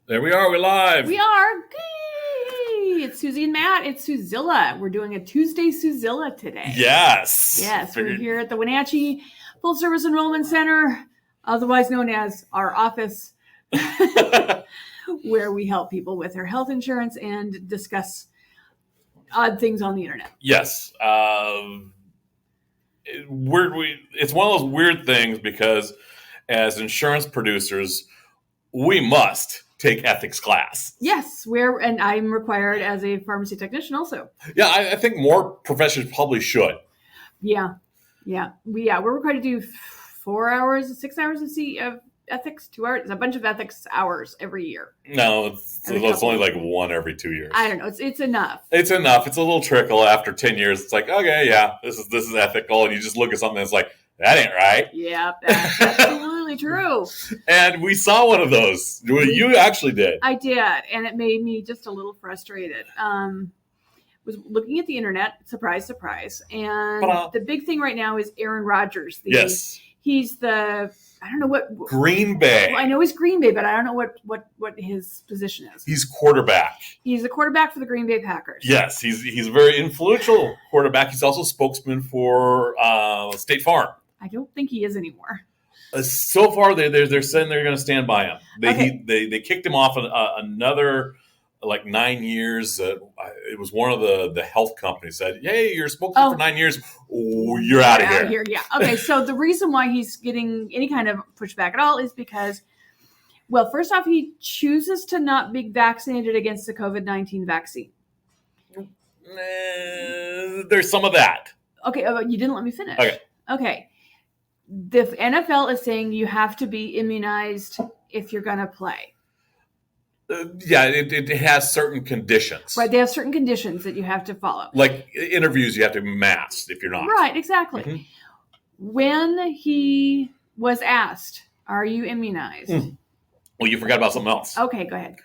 There we are. We're live. We are. Yay! It's Suzie and Matt. It's Suzilla. We're doing a Tuesday Suzilla today. Yes. We're here at the Wenatchee Full Service Enrollment Center, otherwise known as our office, where we help people with their health insurance and discuss odd things on the internet. Yes. It's one of those weird things because as insurance producers, we must take ethics class. Yes, and I'm required as a pharmacy technician also. Yeah, I think more professions probably should. Yeah. We're required to do 4 hours, 6 hours of ethics, 2 hours, a bunch of ethics hours every year. No, it's only like one every 2 years. I don't know. It's enough. It's enough. It's a little trickle after 10 years. It's like, okay, yeah, this is ethical, and you just look at something that's like, that ain't right. Yeah, that's absolutely true. And we saw one of those. You actually did. I did, and it made me just a little frustrated. Was looking at the internet, surprise, surprise, and the big thing right now is Aaron Rodgers. Yes. He's the, I don't know what. Green Bay. Well, I know he's Green Bay, but I don't know what his position is. He's quarterback. He's a quarterback for the Green Bay Packers. Yes, he's a very influential quarterback. He's also spokesman for State Farm. I don't think he is anymore. So far, they're saying they're going to stand by him. They kicked him off another like 9 years. It was one of the health companies said, "Hey, you're a spokesman for 9 years. You're out of here." Yeah. Okay. So the reason why he's getting any kind of pushback at all is because, well, first off, he chooses to not be vaccinated against the COVID-19 vaccine. There's some of that. Okay. You didn't let me finish. Okay. The NFL is saying you have to be immunized if you're going to play. It has certain conditions. Right, they have certain conditions that you have to follow. Like interviews, you have to be masked if you're not. Right, exactly. Mm-hmm. When he was asked, are you immunized? Well, you forgot about something else. Okay, go ahead.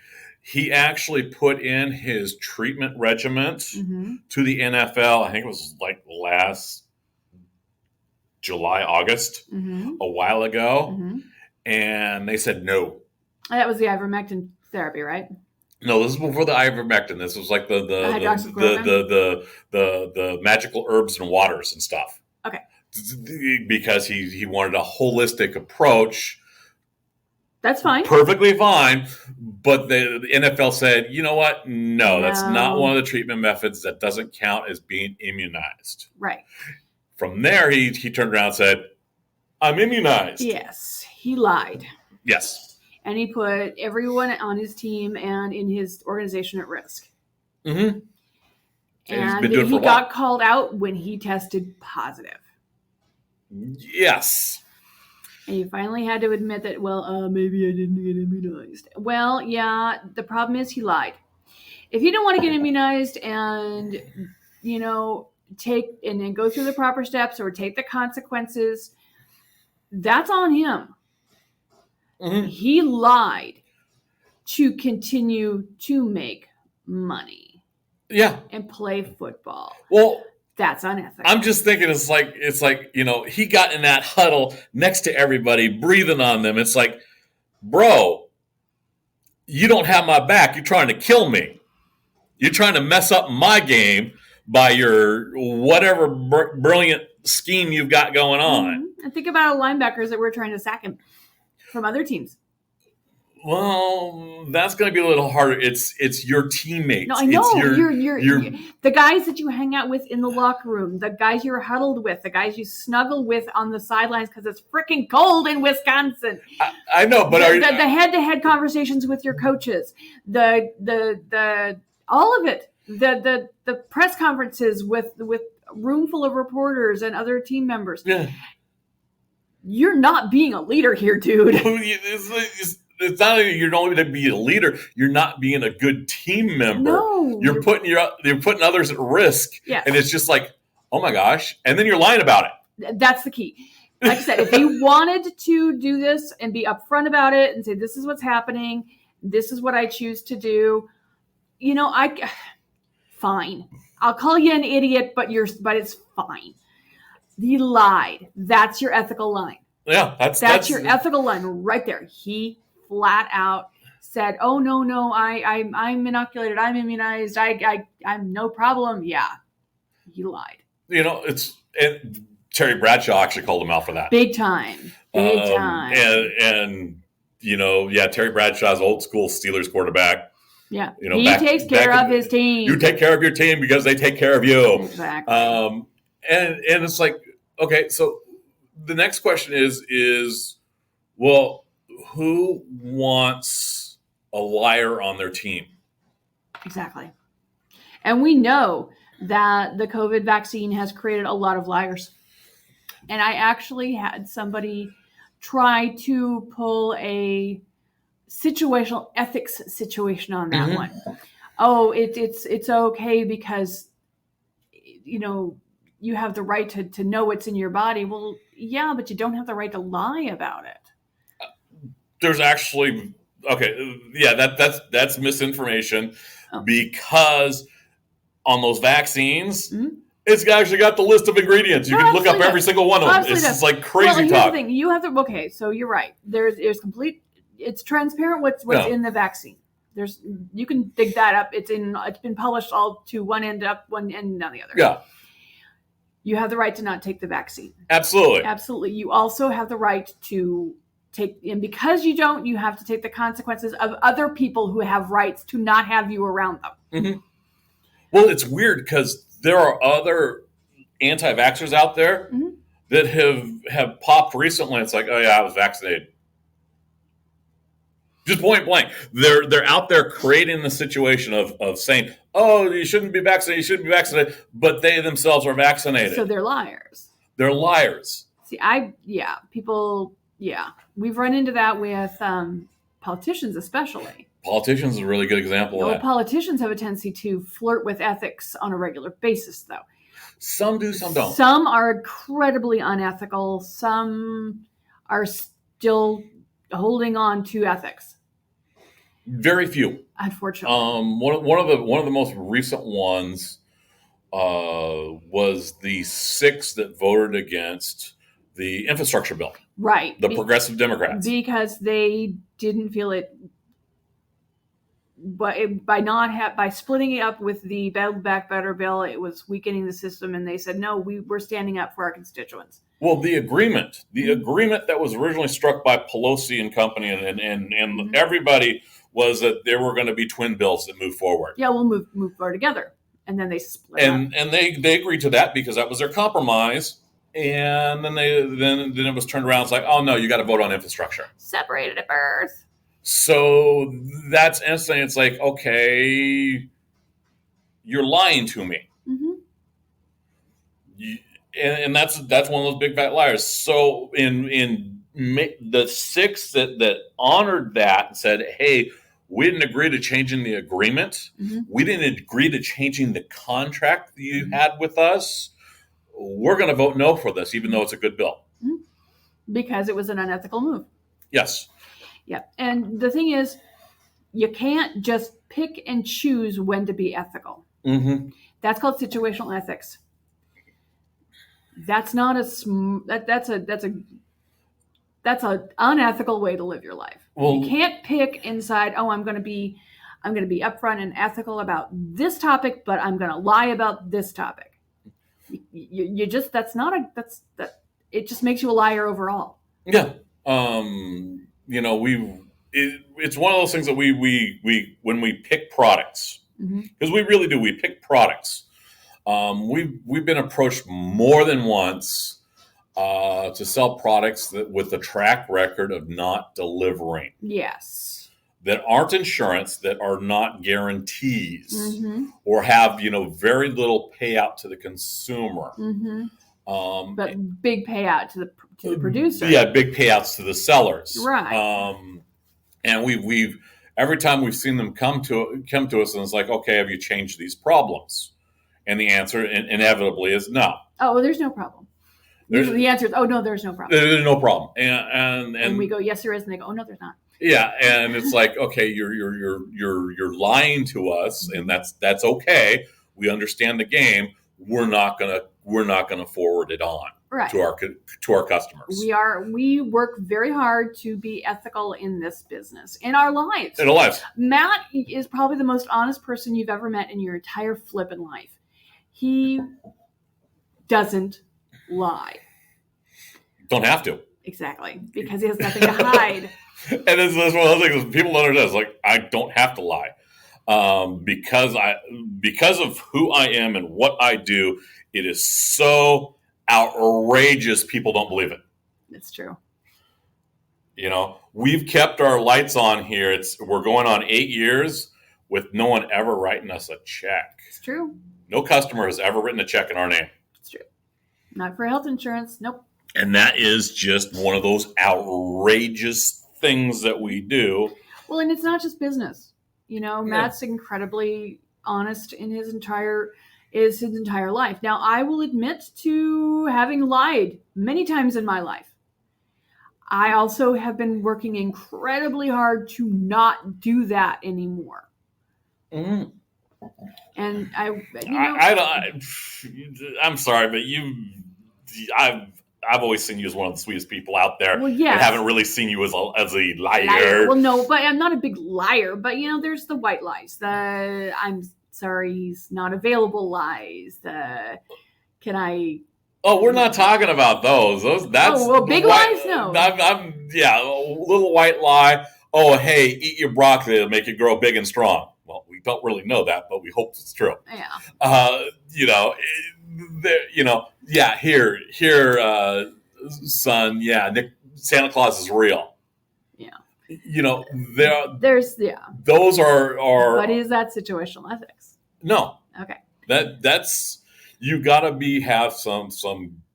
He actually put in his treatment regimen to the NFL. I think it was like last July, August, a while ago. And they said no. That was the ivermectin therapy, right? No, this is before the ivermectin. This was like the magical herbs and waters and stuff. Okay. Because he wanted a holistic approach. That's fine. Perfectly fine. But the NFL said, you know what? No, that's not one of the treatment methods. That doesn't count as being immunized. Right. From there, he turned around and said, I'm immunized. Yes, he lied. Yes. And he put everyone on his team and in his organization at risk. Mm-hmm. And he got called out when he tested positive. Yes. And he finally had to admit that, maybe I didn't get immunized. Well, yeah, the problem is he lied. If you don't want to get immunized and, take and then go through the proper steps or take the consequences, that's on him. Mm-hmm. He lied to continue to make money. Yeah. And play football. Well, that's unethical. I'm just thinking it's like, he got in that huddle next to everybody, breathing on them. It's like, bro, you don't have my back. You're trying to kill me. You're trying to mess up my game by your whatever brilliant scheme you've got going on. Mm-hmm. And think about linebackers that were trying to sack him from other teams. Well, that's going to be a little harder. It's your teammates. No, I know. You're the guys that you hang out with in the locker room, the guys you're huddled with, the guys you snuggle with on the sidelines because it's freaking cold in Wisconsin. I know, but the head-to-head conversations with your coaches, the all of it, the press conferences with a room full of reporters and other team members. Yeah. You're not being a leader here, dude. It's not that you're only going to be a leader. You're not being a good team member. No, you're putting others at risk. Yes. And it's just like, oh my gosh, and then you're lying about it. That's the key. Like I said, if he wanted to do this and be upfront about it and say, "This is what's happening. This is what I choose to do," fine. I'll call you an idiot, but it's fine. He lied. That's your ethical line. Yeah, that's your ethical line right there. He flat out said, "Oh no, I'm inoculated, I'm immunized, I'm no problem." Yeah, he lied. And Terry Bradshaw actually called him out for that. Big time. And Terry Bradshaw's old school Steelers quarterback. Yeah, he takes care of his team. You take care of your team because they take care of you. Exactly. And it's like, okay, so the next question is, well, who wants a liar on their team? Exactly. And we know that the COVID vaccine has created a lot of liars. And I actually had somebody try to pull a situational ethics situation on that one. Oh, it's okay because you have the right to know what's in your body. Well, yeah, but you don't have the right to lie about it. There's actually that's misinformation because on those vaccines, it's actually got the list of ingredients. You can look up every single one of them. It's just like crazy talk. The thing. You have to so you're right. There's complete. It's transparent what's in the vaccine. You can dig that up. It's been published all to one end up one end on the other. Yeah. You have the right to not take the vaccine. Absolutely. You also have the right to take, and because you don't, you have to take the consequences of other people who have rights to not have you around them. Mm-hmm. Well, it's weird because there are other anti-vaxxers out there that have popped recently. It's like, oh yeah, I was vaccinated. Just point blank. They're out there creating the situation of saying, oh, you shouldn't be vaccinated, but they themselves are vaccinated. So they're liars. They're liars. See, we've run into that with politicians especially. Politicians is a really good example of that. Politicians have a tendency to flirt with ethics on a regular basis, though. Some do, some don't. Some are incredibly unethical. Some are still holding on to ethics. Very few, unfortunately. One of the most recent ones was the 6 that voted against the infrastructure bill. Right. The progressive Democrats. Because they didn't feel it. But by splitting it up with the Build Back Better bill, it was weakening the system, and they said, no, we're standing up for our constituents. Well, the agreement that was originally struck by Pelosi and company and everybody was that there were going to be twin bills that moved forward. Yeah, we'll move forward together. And then they split up. And they agreed to that because that was their compromise. And then it was turned around. It's like, oh no, you got to vote on infrastructure. Separated at birth. So that's instant. It's like, okay, you're lying to me. And that's one of those big fat liars. So in the 6 that honored that and said, hey, we didn't agree to changing the agreement. We didn't agree to changing the contract that you had with us. We're going to vote no for this, even though it's a good bill. Because it was an unethical move. Yes. Yeah. And the thing is, you can't just pick and choose when to be ethical. That's called situational ethics. That's not that's an unethical way to live your life. Well, you can't pick inside, oh, I'm going to be upfront and ethical about this topic, but I'm going to lie about this topic. You just, it just makes you a liar overall. Yeah. It's one of those things that we when we pick products, because we really do, we pick products. We've been approached more than once to sell products with a track record of not delivering. Yes. That aren't insurance, that are not guarantees, or have very little payout to the consumer. But big payout to the producer. Yeah, big payouts to the sellers. Right. And we've every time we've seen them come to us, and it's like, okay, have you changed these problems? And the answer inevitably is no. Oh, well, there's no problem. Usually the answer is, oh no, there's no problem. There's no problem. And we go, yes, there is, and they go, oh no, there's not. Yeah, and it's like, okay, you're lying to us, and that's okay. We understand the game. We're not gonna forward it on. Right. to our customers. We work very hard to be ethical in this business, in our lives. In our lives. Matt is probably the most honest person you've ever met in your entire flippin' life. He doesn't lie. Don't have to. Exactly, because he has nothing to hide. And it's one of those things people don't understand. It's like, I don't have to lie. Because of who I am and what I do, it is so outrageous people don't believe it. It's true. You know, we've kept our lights on here. We're going on 8 years with no one ever writing us a check. It's true. No customer has ever written a check in our name. It's true. Not for health insurance. Nope. And that is just one of those outrageous things that we do. Well, and it's not just business. You know, Matt's incredibly honest in his entire life. Now, I will admit to having lied many times in my life. I also have been working incredibly hard to not do that anymore. Mm. And I'm sorry, but I've always seen you as one of the sweetest people out there. Well, yes. And haven't really seen you as a liar. Well, no, but I'm not a big liar. But, you know, there's the white lies. The I'm sorry he's not available lies. Can I... Oh, we're not talking about those. That's big lies? No. A little white lie. Oh, hey, eat your broccoli. It'll make you grow big and strong. Well, we don't really know that, but we hope it's true. Yeah. Here, son. Yeah, Santa Claus is real. Yeah. You know, those are. But is that situational ethics? No. Okay. That's you gotta have some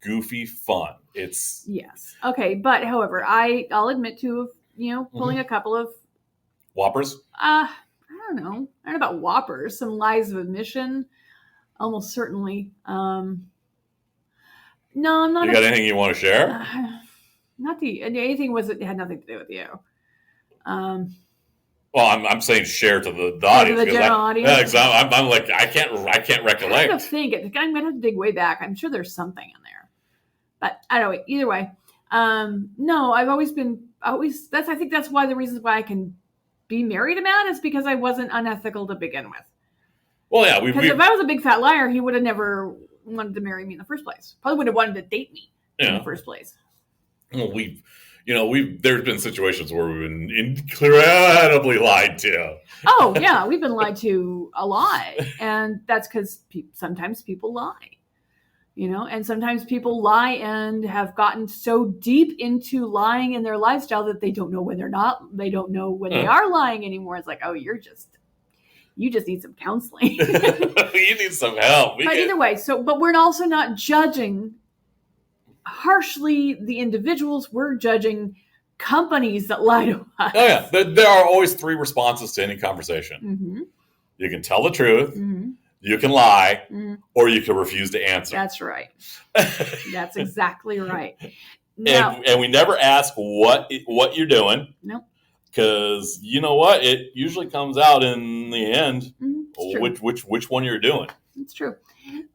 goofy fun. It's yes. Okay, but however, I'll admit to pulling a couple of whoppers. I don't know. I don't know about whoppers. Some lies of admission, almost certainly. No, I'm not. You got anything you want to share? Anything had nothing to do with you. Well, I'm saying share to the audience. To the general audience. Yeah, exactly. I'm like I can't recollect. I'm gonna have to dig way back. I'm sure there's something in there, but I don't know. Either way, no. I've always been. I think that's why the reasons why I can be married to Matt is because I wasn't unethical to begin with. Well, yeah. Because if I was a big fat liar, he would have never wanted to marry me in the first place. Probably would have wanted to date me in the first place. Well, there's been situations where we've been incredibly lied to. Oh, yeah. We've been lied to a lot. And that's because sometimes people lie, and sometimes people lie and have gotten so deep into lying in their lifestyle that they don't know when they don't know when they are lying anymore. It's like, oh, you just need some counseling. You need some help. But either way, but we're also not judging harshly the individuals. We're judging companies that lie to us. Oh yeah, there are always 3 responses to any conversation. Mm-hmm. You can tell the truth, mm-hmm. you can lie, mm-hmm. or you can refuse to answer. That's right. That's exactly right. Now, and we never ask what you're doing. Nope. Because you know what, it usually comes out in the end which one you're doing. It's true.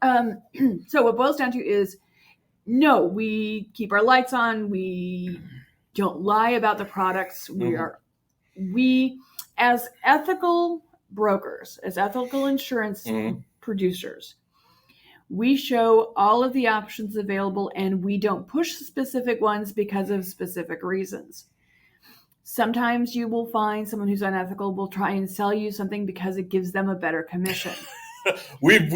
So what it boils down to is, no, we keep our lights on. We don't lie about the products. Mm-hmm. We as ethical brokers, as ethical insurance mm-hmm. producers, we show all of the options available, and we don't push specific ones because of specific reasons. Sometimes you will find someone who's unethical will try and sell you something because it gives them a better commission. There's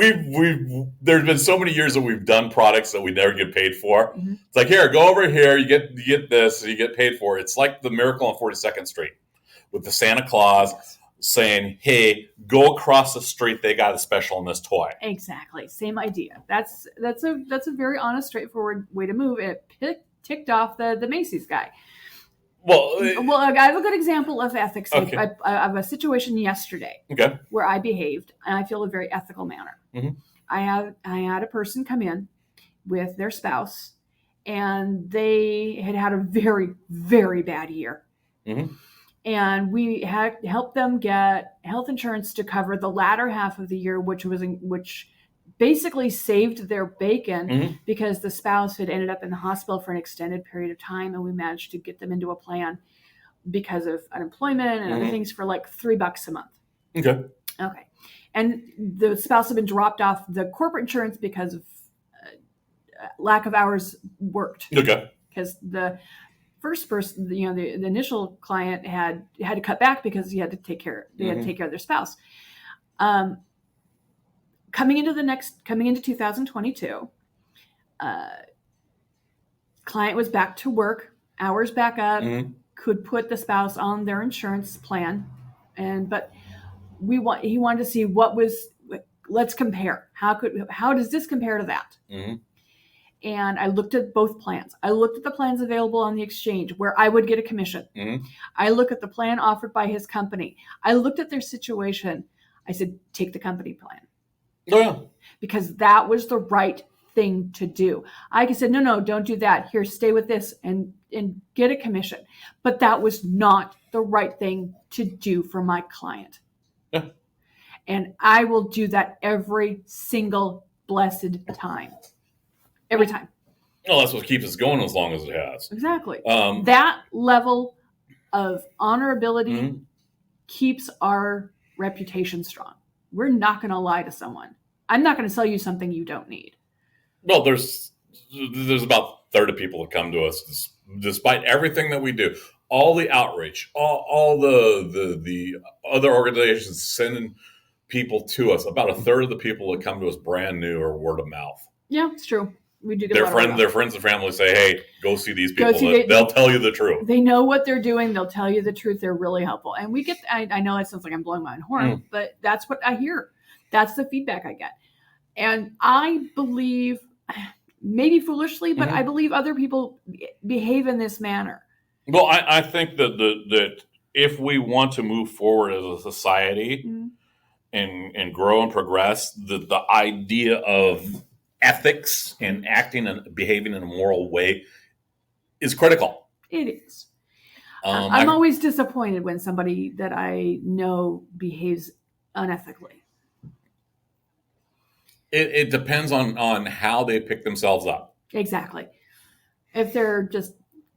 been so many years that we've done products that we never get paid for. Mm-hmm. It's like, here, go over here, you get this, you get paid for it. It's like the Miracle on 42nd Street with the Santa Claus saying, hey, go across the street, they got a special on this toy. Exactly. Same idea. That's a very honest, straightforward way to move. It ticked off the Macy's guy. Well, I have a good example of ethics. Okay. I have a situation yesterday where I behaved, and I feel a very ethical manner. Mm-hmm. I had a person come in with their spouse, and they had a very, very bad year. Mm-hmm. And we had helped them get health insurance to cover the latter half of the year, which basically saved their bacon Mm-hmm. because the spouse had ended up in the hospital for an extended period of time, and we managed to get them into a plan because of unemployment and other Mm-hmm. things for like $3 a month. Okay. Okay. And the spouse had been dropped off the corporate insurance because of lack of hours worked. Okay. Because the first person, the initial client had to cut back because he had to take care. They had to take care of their spouse. Coming into 2022, client was back to work, hours back up, could put the spouse on their insurance plan, but he wanted to see let's compare. How does this compare to that? Mm-hmm. And I looked at both plans. I looked at the plans available on the exchange where I would get a commission. Mm-hmm. I looked at the plan offered by his company. I looked at their situation. I said, take the company plan. Oh, yeah. Because that was the right thing to do. I said, no, don't do that. Here, stay with this and get a commission. But that was not the right thing to do for my client. Yeah. And I will do that every single blessed time. Every time. Well, that's what keeps us going as long as it has. Exactly. That level of honorability keeps our reputation strong. We're not going to lie to someone. I'm not going to sell you something you don't need. Well, there's about a third of people that come to us, despite everything that we do, all the outreach, all the other organizations sending people to us. About a third of the people that come to us brand new are word of mouth. Yeah, it's true. We do get their friends and family say, "Hey, go see these people. They'll tell you the truth. They know what they're doing. They'll tell you the truth. They're really helpful." And we get. I know it sounds like I'm blowing my own horn, but that's what I hear. That's the feedback I get, and I believe, maybe foolishly, but I believe other people behave in this manner. Well, I think that if we want to move forward as a society and grow and progress, the idea of ethics and acting and behaving in a moral way is critical. It is. I'm always disappointed when somebody that I know behaves unethically. It depends on how they pick themselves up. Exactly. If they're just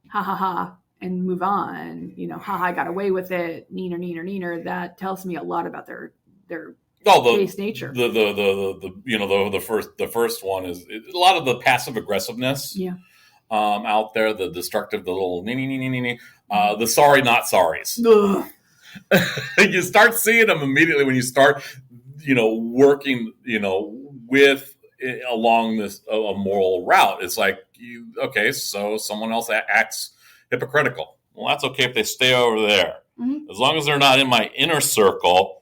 ha ha ha and move on, I got away with it, neener, that tells me a lot about their base nature. The first one is a lot of the passive aggressiveness. Yeah. Out there, the destructive, the little the sorry not sorries. You start seeing them immediately when you start, working, with along this a moral route. It's like, so someone else acts hypocritical. Well, that's okay if they stay over there, as long as they're not in my inner circle.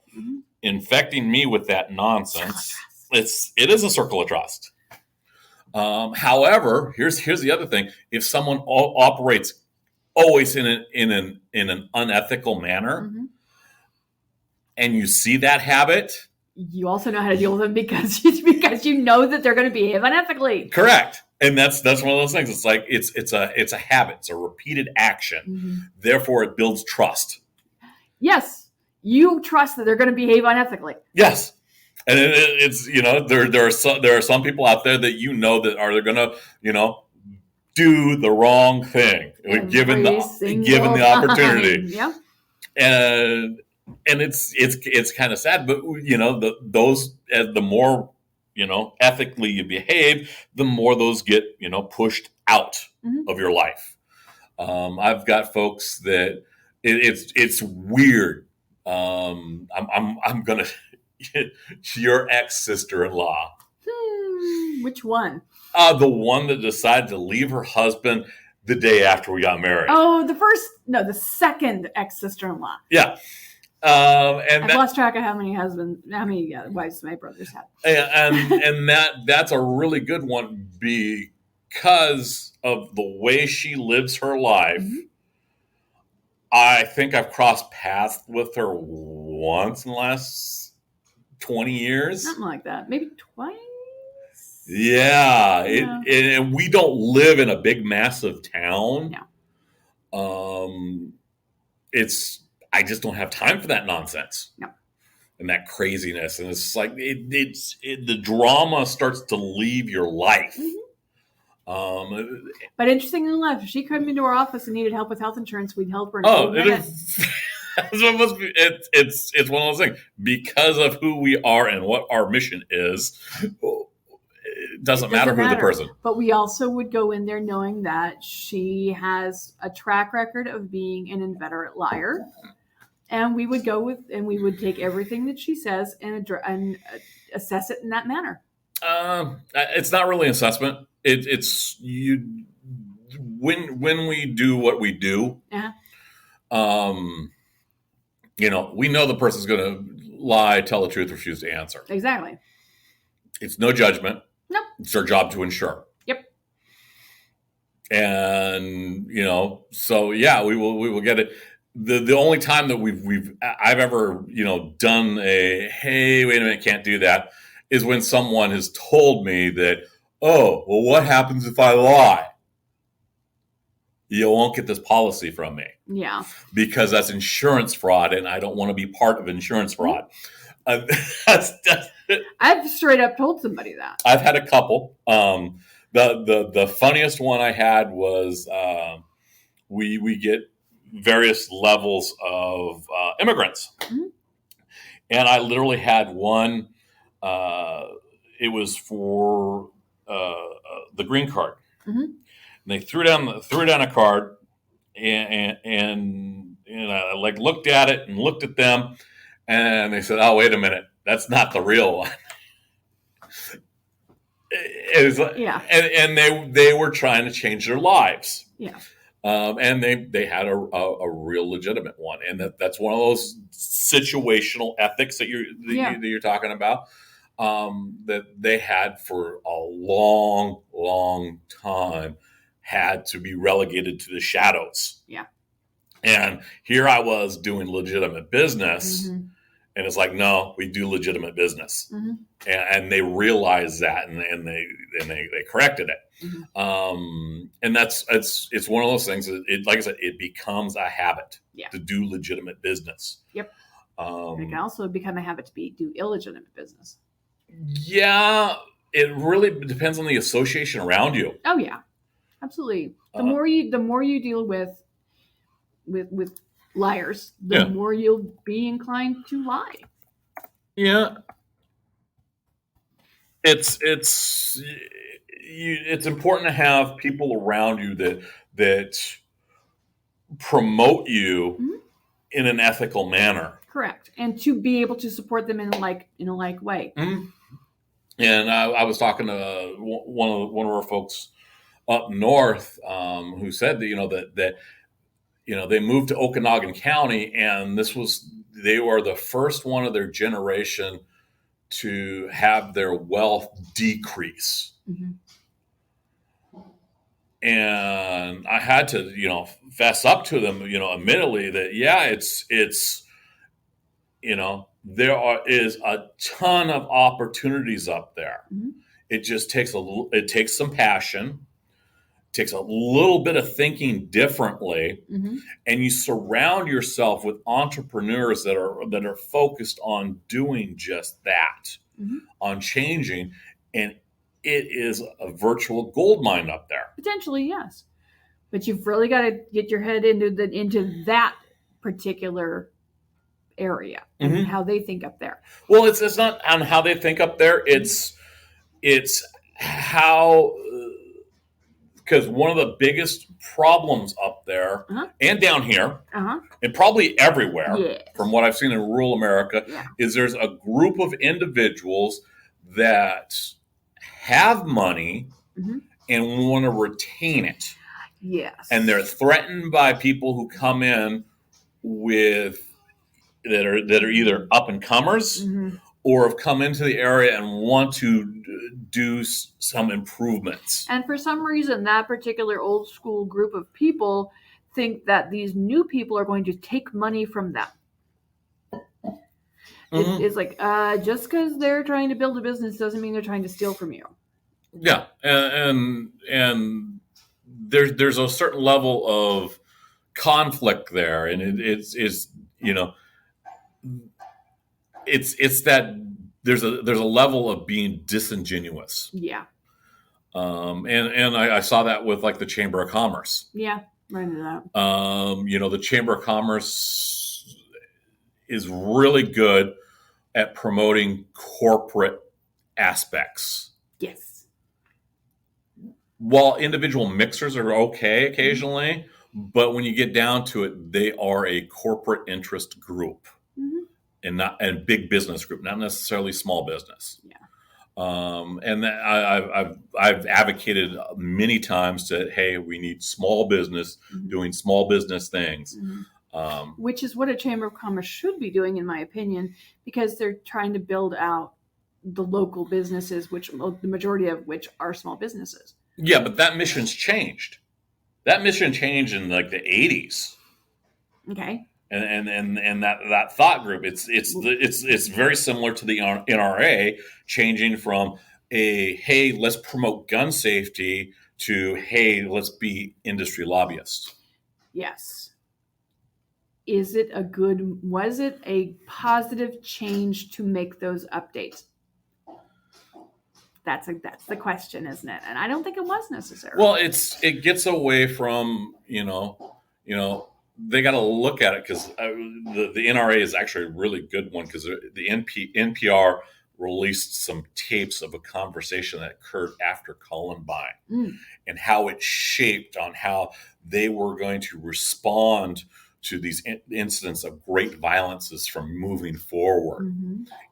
Infecting me with that nonsense. It is a circle of trust. However, here's the other thing: if someone operates always in an unethical manner, and you see that habit, you also know how to deal with them because you know that they're going to behave unethically. Correct. And that's one of those things. It's like it's a habit. It's a repeated action. Therefore, it builds trust. Yes. You trust that they're going to behave unethically. Yes, and it's there are some people out there that that are going to do the wrong thing given the opportunity. Yeah, and it's kind of sad, but those the more ethically you behave, the more those get pushed out of your life. I've got folks that it's weird. I'm gonna your ex-sister-in-law. Which one? The one that decided to leave her husband the day after we got married. Oh, the second ex-sister-in-law. Yeah. And I've lost track of how many wives my brothers had. And that's a really good one because of the way she lives her life. I think I've crossed paths with her once in the last 20 years. Something like that. Maybe twice. Yeah. And we don't live in a big, massive town. No. I just don't have time for that nonsense. No. and that craziness. And it's like, the drama starts to leave your life. But interestingly enough, if she came into our office and needed help with health insurance, we'd help her in Oh, 2 minutes. it's one of those things. Because of who we are and what our mission is, it doesn't matter who the person. But we also would go in there knowing that she has a track record of being an inveterate liar. And we would we would take everything that she says and assess it in that manner. It's not really an assessment. It's you when we do what we do. We know the person's going to lie, tell the truth, refuse to answer. Exactly. It's no judgment. Nope. It's our job to insure. Yep. And so we will get it. The only time that I've ever done a hey, wait a minute, can't do that, is when someone has told me that, oh, well, what happens if I lie? You won't get this policy from me. Yeah. Because that's insurance fraud, and I don't want to be part of insurance fraud. I've straight up told somebody that. I've had a couple. The funniest one I had was we get various levels of immigrants. Mm-hmm. And I literally had one, it was for the green card. Mm-hmm. And they threw down a card, and I looked at it and looked at them, and they said, "Oh, wait a minute, that's not the real one." And they were trying to change their lives. Yeah. And they had a real legitimate one, and that's one of those situational ethics that you're talking about. That they had for a long, long time, had to be relegated to the shadows. Yeah. And here I was doing legitimate business, mm-hmm. and it's like, no, we do legitimate business. Mm-hmm. And they realized that, and they corrected it. Mm-hmm. And it's one of those things that like I said, it becomes a habit to do legitimate business. Yep. It can also become a habit to do illegitimate business. Yeah, it really depends on the association around you. Oh yeah, absolutely. The more you deal with liars, the more you'll be inclined to lie. Yeah, it's important to have people around you that promote you mm-hmm. in an ethical manner. Correct, and to be able to support them in a like way. Mm-hmm. And I was talking to one of our folks up north who said that they moved to Okanagan County, and they were the first one of their generation to have their wealth decrease. Mm-hmm. And I had to fess up to them admittedly that it's there is a ton of opportunities up there. Mm-hmm. It just takes some passion, takes a little bit of thinking differently, mm-hmm. and you surround yourself with entrepreneurs that are focused on doing just that, mm-hmm. on changing, and it is a virtual gold mine up there. Potentially, yes, but you've really got to get your head into that particular area and mm-hmm. how they think up there. Well, it's not on how they think up there. It's how, because one of the biggest problems up there uh-huh. and down here uh-huh. and probably everywhere yes. from what I've seen in rural America is there's a group of individuals that have money mm-hmm. and want to retain it. Yes. And they're threatened by people who come in that are either up and comers mm-hmm. or have come into the area and want to do some improvements. And for some reason, that particular old school group of people think that these new people are going to take money from them. Mm-hmm. It's like, just because they're trying to build a business doesn't mean they're trying to steal from you. Yeah. And there's a certain level of conflict there. And it's it's that there's a level of being disingenuous. Yeah. And I saw that with like the Chamber of Commerce. Yeah. Right into that. The Chamber of Commerce is really good at promoting corporate aspects. Yes. While individual mixers are okay occasionally, but when you get down to it, they are a corporate interest group and big business group, not necessarily small business. Yeah. And I've advocated many times that, hey, we need small business doing small business things. Which is what a Chamber of Commerce should be doing, in my opinion, because they're trying to build out the local businesses, which the majority of which are small businesses. Yeah, but that mission's changed. That mission changed in like the 80s. Okay. And that thought group, it's very similar to the NRA changing from a, hey, let's promote gun safety to, hey, let's be industry lobbyists. Yes. Was it a positive change to make those updates? That's the question, isn't it? And I don't think it was necessary. Well, it gets away from, they got to look at it because the NRA is actually a really good one because the NPR released some tapes of a conversation that occurred after Columbine and how it shaped on how they were going to respond to these incidents of great violences from moving forward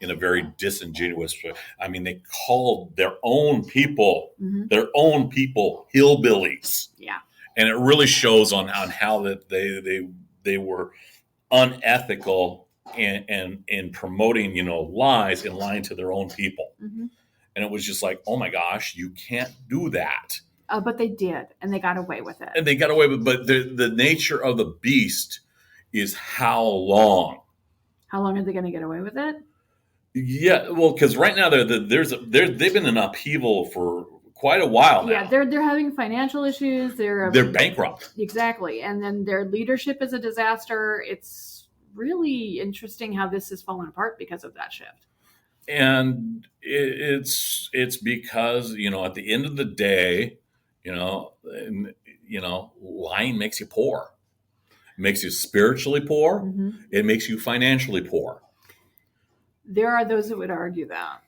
in a very disingenuous way. I mean, they called their own people hillbillies. Yeah. And it really shows on how that they were unethical and promoting, lies and lying to their own people. And it was just like, oh my gosh, you can't do that. But they did, and they got away with it. And they got away with it, but the nature of the beast is how long. How long are they going to get away with it? Yeah, well, because right now they've been in upheaval for quite a while now. Yeah, they're having financial issues. They're bankrupt. Exactly, and then their leadership is a disaster. It's really interesting how this has fallen apart because of that shift. And it's because at the end of the day, lying makes you poor. It makes you spiritually poor. It makes you financially poor. There are those that would argue that.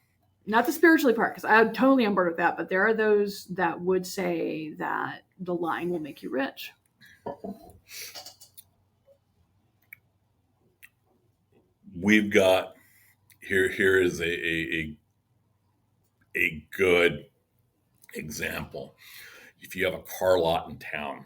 Not the spiritually part, because I'm totally on board with that, but there are those that would say that the lying will make you rich. We've got here is a good example. If you have a car lot in town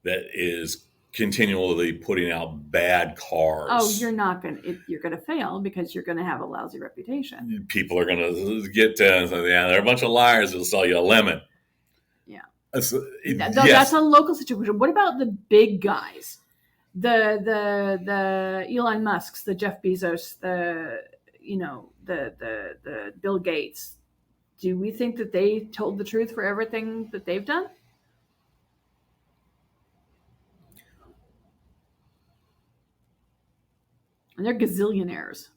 that is continually putting out bad cars. You're gonna fail because you're gonna have a lousy reputation. People are gonna get they're a bunch of liars that'll sell you a lemon. Yeah. Yes. That's a local situation. What about the big guys? The Elon Musks, the Jeff Bezos, the Bill Gates. Do we think that they told the truth for everything that they've done? And they're gazillionaires.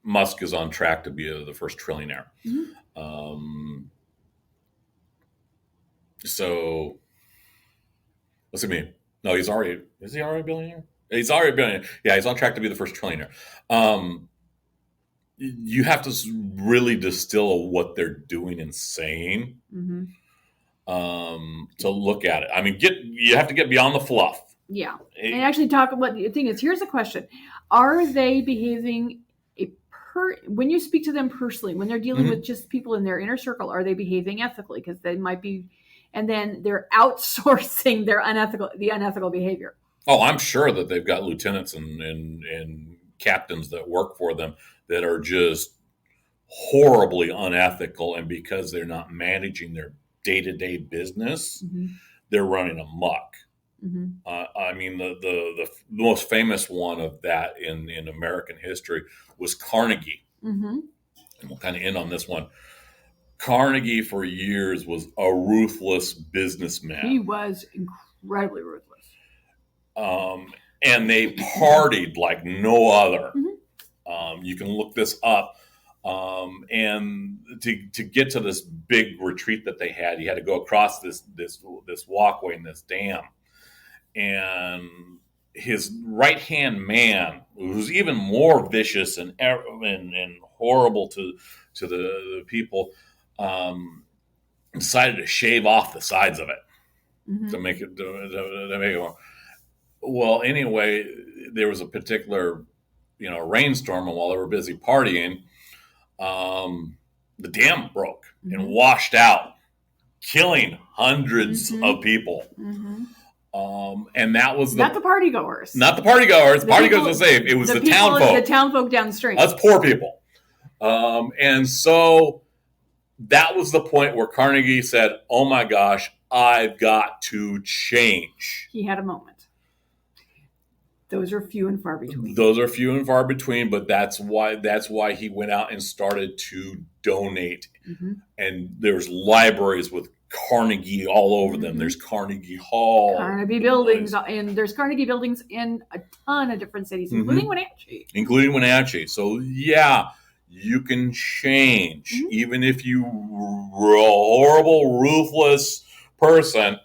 Musk is on track to be the first trillionaire. So, what's it mean? No, is he already a billionaire? He's already a billionaire. Yeah, he's on track to be the first trillionaire. You have to really distill what they're doing and saying to look at it. I mean, you have to get beyond the fluff. Yeah. And actually talk about the thing is, here's a question. Are they behaving when you speak to them personally, when they're dealing with just people in their inner circle, are they behaving ethically? Because they might be, and then they're outsourcing the unethical behavior. Oh, I'm sure that they've got lieutenants and captains that work for them that are just horribly unethical, and because they're not managing their day-to-day business, they're running amok. I mean, the most famous one of that in American history was Carnegie. And we'll kind of end on this one. Carnegie for years was a ruthless businessman. He was incredibly ruthless. and they partied like no other. Mm-hmm. You can look this up. And to get to this big retreat that they had, you had to go across this walkway in this dam. And his right hand man, who's even more vicious and horrible to the people, decided to shave off the sides of it to make it more. Well, anyway, there was a particular rainstorm, and while they were busy partying, the dam broke and washed out, killing hundreds of people. And that was not the partygoers. Not the partygoers. Partygoers were safe. It was the town folk. The town folk downstream. Us poor people. And so that was the point where Carnegie said, "Oh my gosh, I've got to change." He had a moment. Those are few and far between. But that's why he went out and started to donate. And there's libraries with Carnegie all over them. There's Carnegie Hall, Carnegie buildings, and there's Carnegie buildings in a ton of different cities, including Wenatchee. So yeah, you can change, even if you were a horrible, ruthless person.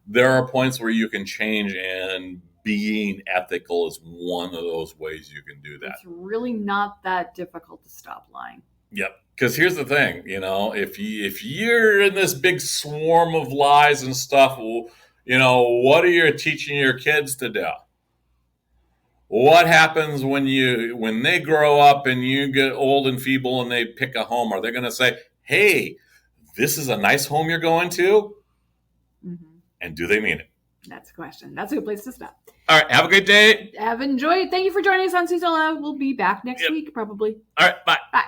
There are points where you can change, and being ethical is one of those ways you can do that. It's really not that difficult to stop lying. Yep. Because here's the thing, if you're in this big swarm of lies and stuff, what are you teaching your kids to do? What happens when they grow up and you get old and feeble and they pick a home? Are they going to say, "Hey, this is a nice home you're going to"? And do they mean it? That's the question. That's a good place to stop. All right. Have a good day. Have enjoyed. Thank you for joining us on Suzie. We'll be back next week, probably. All right. Bye. Bye.